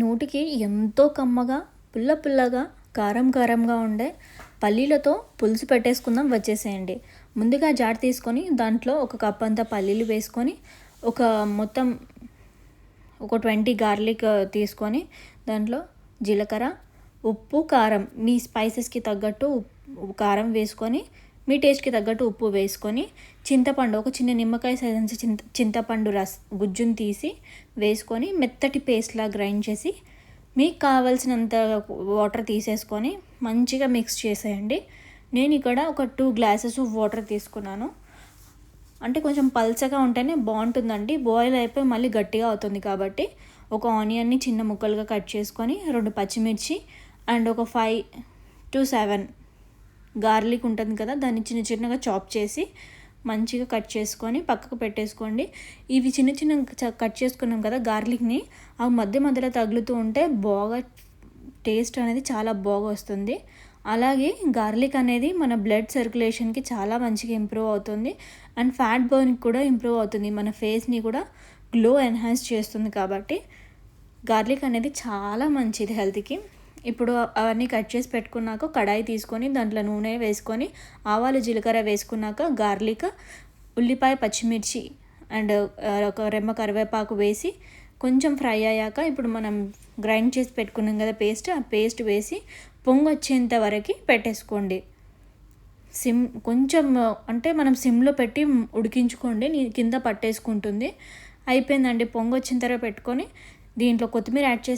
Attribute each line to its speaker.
Speaker 1: నోటికి ఎంతో కమ్మగా, పుల్ల పుల్లగా, కారం కారంగా ఉండే పల్లీలతో పులుసు పెట్టేసుకుందాం వచ్చేసేయండి. ముందుగా జార్ తీసుకొని దాంట్లో ఒక కప్ అంతా పల్లీలు వేసుకొని, ఒక మొత్తం ఒక 20 గార్లిక్ తీసుకొని దాంట్లో జీలకర్ర, ఉప్పు, కారం మీ స్పైసెస్కి తగ్గట్టు కారం వేసుకొని, మీ టేస్ట్కి తగ్గట్టు ఉప్పు వేసుకొని, చింతపండు ఒక చిన్న నిమ్మకాయ సైజ్ చింతపండు గుజ్జును తీసి వేసుకొని మెత్తటి పేస్ట్లా గ్రైండ్ చేసి మీకు కావాల్సినంత వాటర్ తీసేసుకొని మంచిగా మిక్స్ చేసేయండి. నేను ఇక్కడ ఒక 2 గ్లాసెస్ వాటర్ తీసుకున్నాను. అంటే కొంచెం పల్చగా ఉంటేనే బాగుంటుందండి, బాయిల్ అయిపోయి మళ్ళీ గట్టిగా అవుతుంది కాబట్టి. ఒక ఆనియన్ని చిన్న ముక్కలుగా కట్ చేసుకొని, 2 పచ్చిమిర్చి అండ్ ఒక 5 to 7 గార్లిక్ ఉంటుంది కదా, దాన్ని చిన్న చిన్నగా చాప్ చేసి మంచిగా కట్ చేసుకొని పక్కకు పెట్టేసుకోండి. ఇవి చిన్న చిన్న కట్ చేసుకున్నాం కదా గార్లిక్ని, అవి మధ్య మధ్యలో తగులుతూ ఉంటే బాగా టేస్ట్ అనేది చాలా బాగా వస్తుంది. అలాగే గార్లిక్ అనేది మన బ్లడ్ సర్క్యులేషన్కి చాలా మంచిగా ఇంప్రూవ్ అవుతుంది అండ్ ఫ్యాట్ బర్న్కి కూడా ఇంప్రూవ్ అవుతుంది. మన ఫేస్ని కూడా గ్లో ఎన్హాన్స్ చేస్తుంది కాబట్టి గార్లిక్ అనేది చాలా మంచిది హెల్త్కి. ఇప్పుడు అవన్నీ కట్ చేసి పెట్టుకున్నాక కడాయి తీసుకొని దాంట్లో నూనె వేసుకొని, ఆవాలు జీలకర్ర వేసుకున్నాక గార్లిక్, ఉల్లిపాయ, పచ్చిమిర్చి అండ్ ఒక రెమ్మ కరివేపాకు వేసి కొంచెం ఫ్రై అయ్యాక ఇప్పుడు మనం గ్రైండ్ చేసి పెట్టుకున్నాం కదా ఆ పేస్ట్ వేసి పొంగొచ్చేంత వరకు పెట్టేసుకోండి. కొంచెం అంటే మనం సిమ్లో పెట్టి ఉడికించుకోండి, కింద పట్టేసుకుంటుంది. అయిపోయిందండి. పొంగొచ్చిన తర్వాత పెట్టుకొని దీంట్లో కొత్తిమీర యాడ్ చేసి